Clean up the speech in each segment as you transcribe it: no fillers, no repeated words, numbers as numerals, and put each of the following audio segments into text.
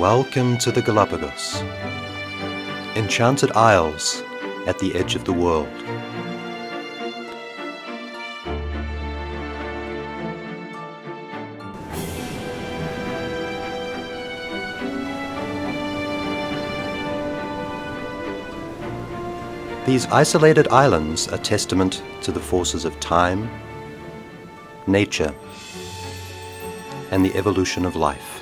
Welcome to the Galapagos, enchanted isles at the edge of the world. These isolated islands are testament to the forces of time, nature, and the evolution of life.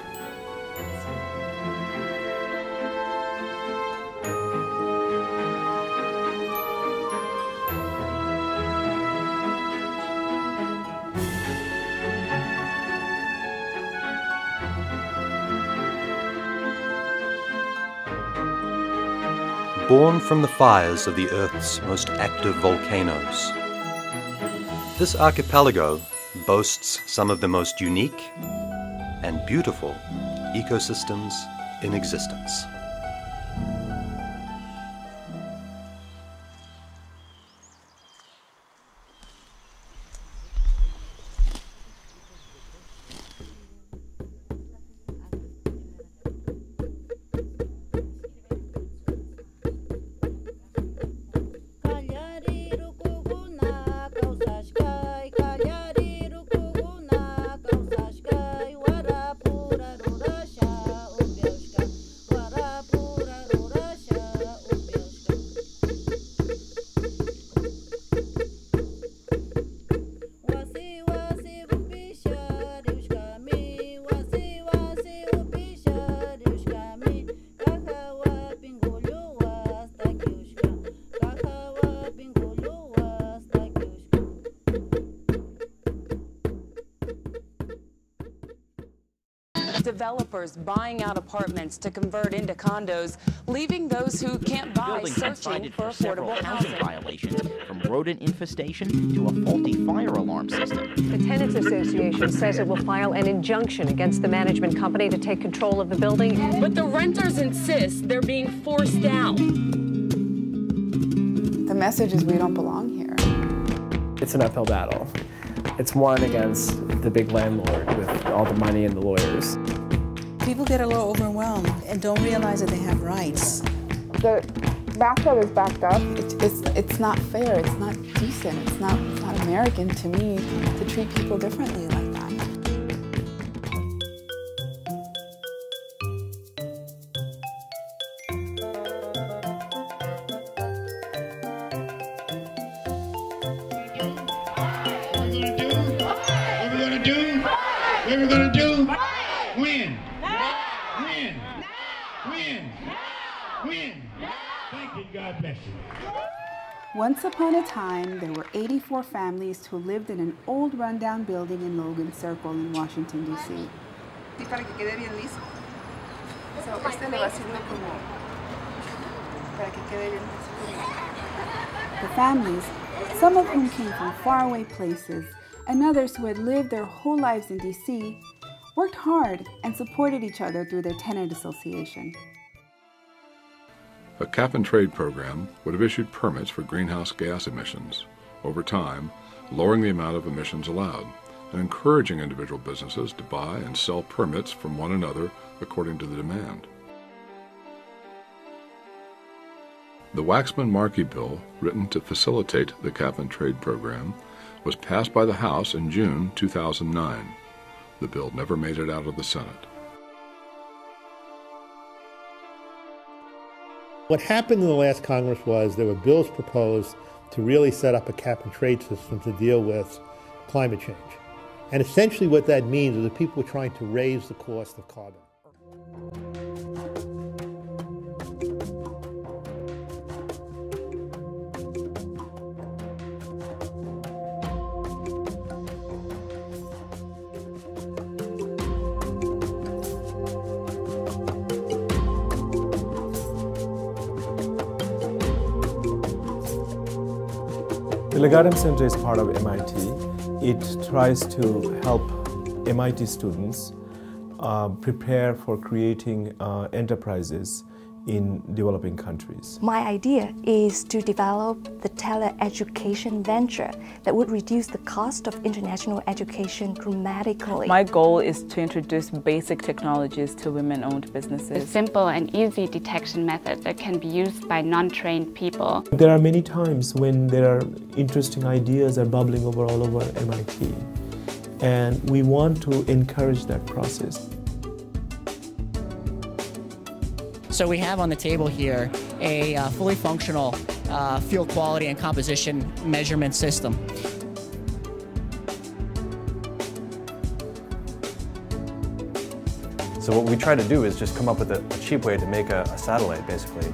Born from the fires of the Earth's most active volcanoes, this archipelago boasts some of the most unique and beautiful ecosystems in existence. Developers buying out apartments to convert into condos, leaving those who can't buy searching for affordable housing. Violations, from rodent infestation to a faulty fire alarm system. The Tenants Association says it will file an injunction against the management company to take control of the building. But the renters insist they're being forced out. The message is we don't belong here. It's an uphill battle. It's one against the big landlord with all the money and the lawyers. People get a little overwhelmed and don't realize that they have rights. The bathtub is backed up. It's not fair. It's not decent. It's not American to me to treat people differently like that. What we're gonna do? Win. Win. Win. Win. Thank you. God bless you. Once upon a time, there were 84 families who lived in an old rundown building in Logan Circle in Washington, D.C. The families, some of whom came from faraway places, and others who had lived their whole lives in D.C., worked hard and supported each other through their tenant association. A cap-and-trade program would have issued permits for greenhouse gas emissions, over time lowering the amount of emissions allowed, and encouraging individual businesses to buy and sell permits from one another according to the demand. The Waxman-Markey bill, written to facilitate the cap-and-trade program, was passed by the House in June 2009. The bill never made it out of the Senate. What happened in the last Congress was there were bills proposed to really set up a cap-and-trade system to deal with climate change. And essentially what that means is that people were trying to raise the cost of carbon. The Legatum Center is part of MIT. It tries to help MIT students prepare for creating enterprises in developing countries. My idea is to develop the teleeducation venture that would reduce the cost of international education dramatically. My goal is to introduce basic technologies to women-owned businesses. A simple and easy detection method that can be used by non-trained people. There are many times when there are interesting ideas are bubbling over all over MIT, and we want to encourage that process. So we have on the table here a fully functional fuel quality and composition measurement system. So what we try to do is just come up with a cheap way to make a satellite, basically.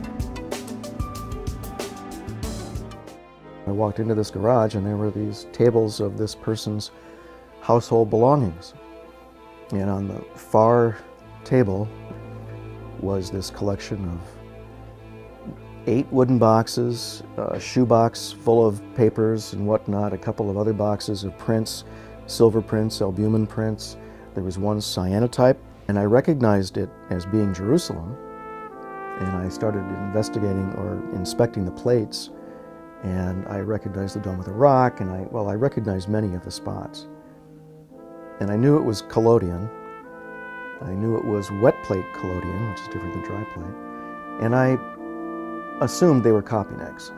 I walked into this garage and there were these tables of this person's household belongings. And on the far table was this collection of 8 wooden boxes, a shoebox full of papers and whatnot, a couple of other boxes of prints, silver prints, albumin prints. There was one cyanotype, and I recognized it as being Jerusalem. And I started investigating or inspecting the plates, and I recognized the Dome of the Rock, and I recognized many of the spots. And I knew it was collodion. I knew it was wet plate collodion, which is different than dry plate, and I assumed they were copying eggs.